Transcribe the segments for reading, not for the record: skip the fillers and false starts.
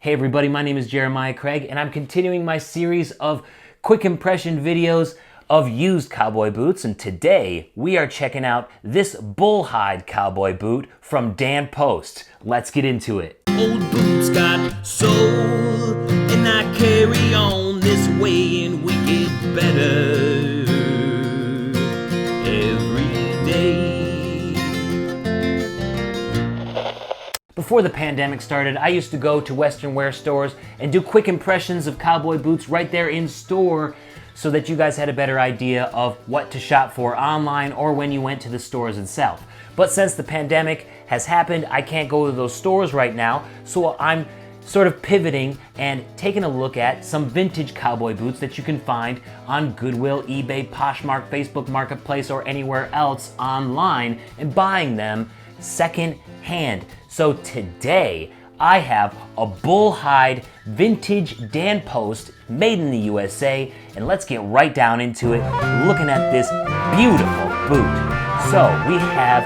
Hey everybody, my name is Jeremiah Craig and I'm continuing my series of quick impression videos of used cowboy boots, and today we are checking out this Bullhide Cowboy boot from Dan Post. Let's get into it. Old boots got soul, and I carry on this way and we get better every day. Before the pandemic started, I used to go to Western wear stores and do quick impressions of cowboy boots right there in store so that you guys had a better idea of what to shop for online or when you went to the stores itself. But since the pandemic has happened, I can't go to those stores right now, so I'm sort of pivoting and taking a look at some vintage cowboy boots that you can find on Goodwill, eBay, Poshmark, Facebook Marketplace, or anywhere else online and buying them second hand. So today I have a Bullhide vintage Dan Post made in the USA, and let's get right down into it looking at this beautiful boot. So we have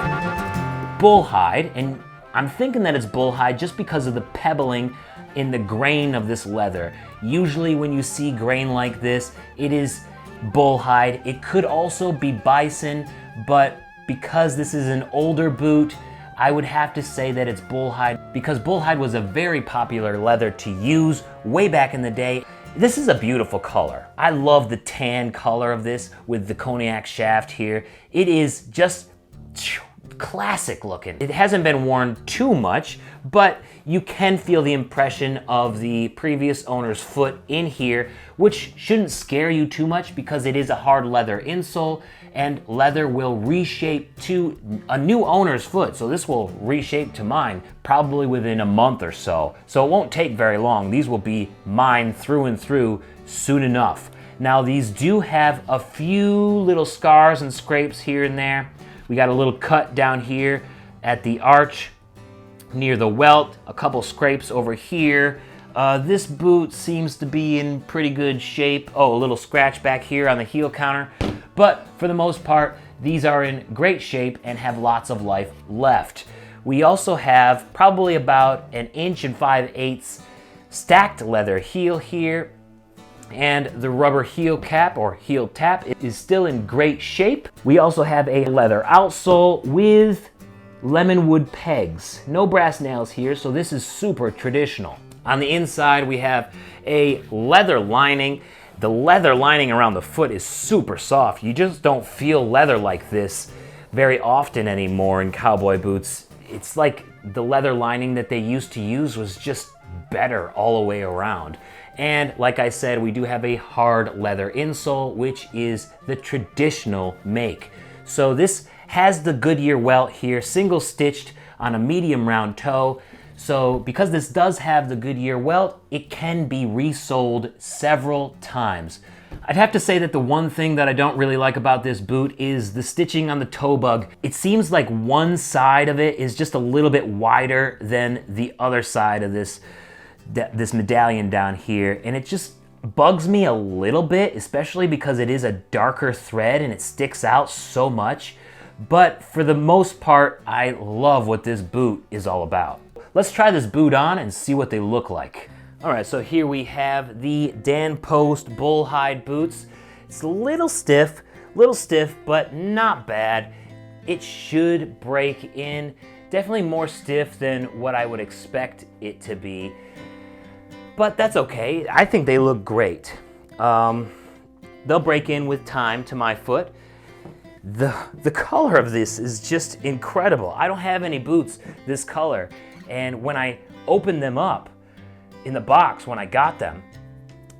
Bullhide, and I'm thinking that it's Bullhide just because of the pebbling in the grain of this leather. Usually when you see grain like this, it is Bullhide. It could also be bison, but because this is an older boot, I would have to say that it's Bullhide because Bullhide was a very popular leather to use way back in the day. This is a beautiful color. I love the tan color of this with the cognac shaft here. It is just classic looking. It hasn't been worn too much, but you can feel the impression of the previous owner's foot in here, which shouldn't scare you too much because it is a hard leather insole, and leather will reshape to a new owner's foot. So this will reshape to mine probably within a month or so. So it won't take very long. These will be mine through and through soon enough. Now these do have a few little scars and scrapes here and there. We got a little cut down here at the arch near the welt, a couple scrapes over here. This boot seems to be in pretty good shape. Oh, a little scratch back here on the heel counter. But for the most part, these are in great shape and have lots of life left. We also have probably about 1 5/8" stacked leather heel here, and the rubber heel cap or heel tap is still in great shape. We also have a leather outsole with lemon wood pegs. No brass nails here, so this is super traditional. On the inside, we have a leather lining. The leather lining around the foot is super soft. You just don't feel leather like this very often anymore in cowboy boots. It's like the leather lining that they used to use was just better all the way around. And like I said, we do have a hard leather insole, which is the traditional make. So this has the Goodyear welt here, single stitched on a medium round toe. So because this does have the Goodyear welt, it can be resoled several times. I'd have to say that the one thing that I don't really like about this boot is the stitching on the toe bug. It seems like one side of it is just a little bit wider than the other side of this medallion down here, and it just bugs me a little bit, especially because it is a darker thread and it sticks out so much. But for the most part, I love what this boot is all about. Let's try this boot on and see what they look like. All right, so here we have the Dan Post Bullhide boots. It's a little stiff, but not bad. It should break in. Definitely more stiff than what I would expect it to be, but that's okay. I think they look great. They'll break in with time to my foot. The color of this is just incredible. I don't have any boots this color. And when I opened them up in the box, when I got them,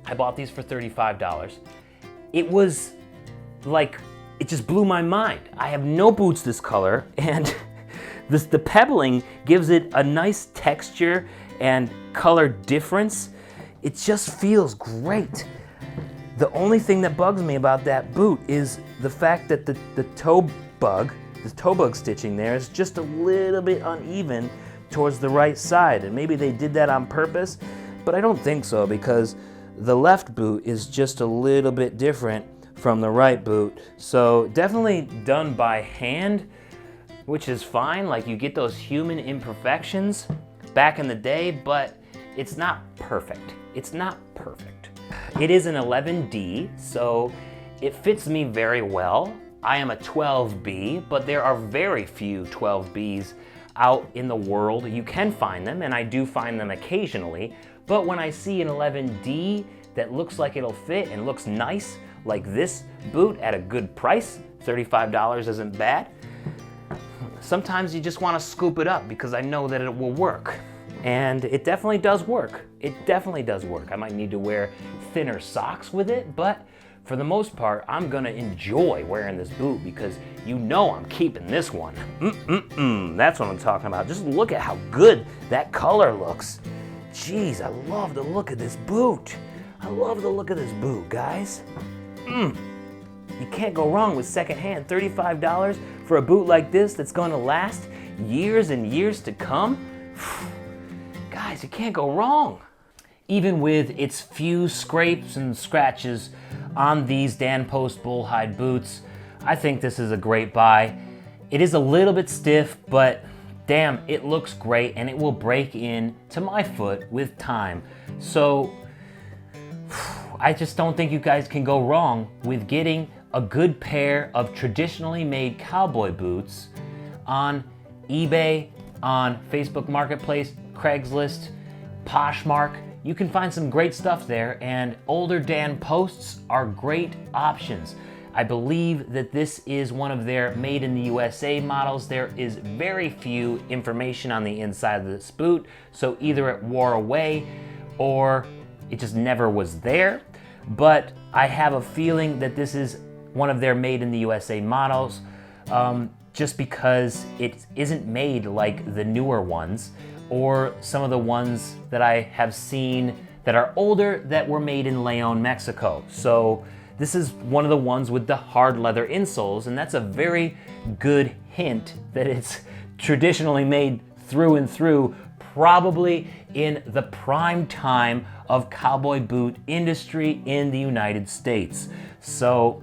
I bought these for $35. It was like, it just blew my mind. I have no boots this color, and the pebbling gives it a nice texture and color difference. It just feels great. The only thing that bugs me about that boot is the fact that the toe bug stitching there is just a little bit uneven towards the right side, and maybe they did that on purpose, but I don't think so because the left boot is just a little bit different from the right boot. So definitely done by hand, which is fine. Like, you get those human imperfections back in the day, but it's not perfect. It's not perfect. It is an 11D, so it fits me very well. I am a 12B, but there are very few 12Bs out in the world. You can find them, and I do find them occasionally, but when I see an 11D that looks like it'll fit and looks nice, like this boot at a good price, $35 isn't bad, sometimes you just want to scoop it up because I know that it will work. And it definitely does work. It definitely does work. I might need to wear thinner socks with it, but for the most part, I'm gonna enjoy wearing this boot because you know I'm keeping this one. That's what I'm talking about. Just look at how good that color looks. Jeez, I love the look of this boot. I love the look of this boot, guys. You can't go wrong with secondhand. $35 for a boot like this that's gonna last years and years to come. Guys, you can't go wrong. Even with its few scrapes and scratches on these Dan Post Bullhide boots, I think this is a great buy. It is a little bit stiff, but damn, it looks great and it will break in to my foot with time. So I just don't think you guys can go wrong with getting a good pair of traditionally made cowboy boots on eBay, on Facebook Marketplace, Craigslist, Poshmark. You can find some great stuff there, and older Dan Posts are great options. I believe that this is one of their made in the USA models. There is very few information on the inside of this boot, so either it wore away or it just never was there. But I have a feeling that this is one of their made in the USA models, just because it isn't made like the newer ones or some of the ones that I have seen that are older that were made in Leon, Mexico. So this is one of the ones with the hard leather insoles, and that's a very good hint that it's traditionally made through and through, probably in the prime time of cowboy boot industry in the United States. So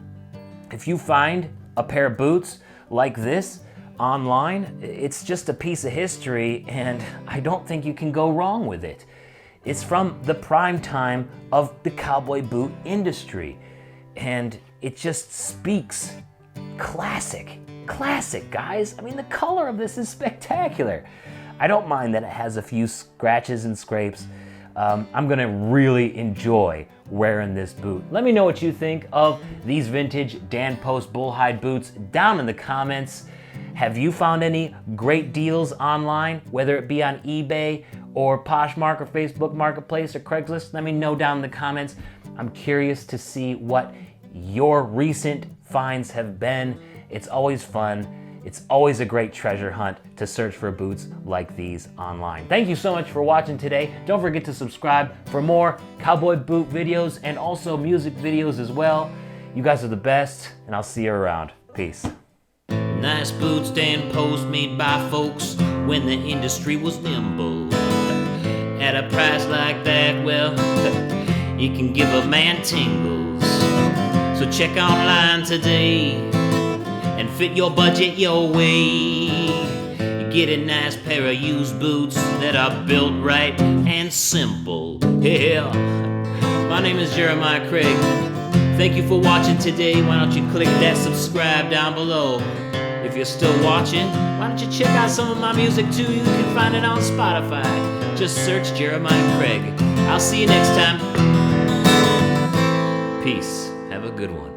if you find a pair of boots like this online, it's just a piece of history, and I don't think you can go wrong with it. It's from the prime time of the cowboy boot industry, and it just speaks classic, guys. I mean, the color of this is spectacular. I don't mind that it has a few scratches and scrapes. I'm gonna really enjoy wearing this boot. Let me know what you think of these vintage Dan Post Bullhide boots down in the comments. Have you found any great deals online, whether it be on eBay or Poshmark or Facebook Marketplace or Craigslist? Let me know down in the comments. I'm curious to see what your recent finds have been. It's always fun. It's always a great treasure hunt to search for boots like these online. Thank you so much for watching today. Don't forget to subscribe for more cowboy boot videos and also music videos as well. You guys are the best, and I'll see you around. Peace. Nice boots Dan Post made by folks when the industry was nimble. At a price like that, well, it can give a man tingles. So check online today and fit your budget your way. You get a nice pair of used boots that are built right and simple. Yeah, my name is Jeremiah Craig. Thank you for watching today. Why don't you click that subscribe down below? If you're still watching, why don't you check out some of my music too? You can find it on Spotify. Just search Jeremiah Craig. I'll see you next time. Peace. Have a good one.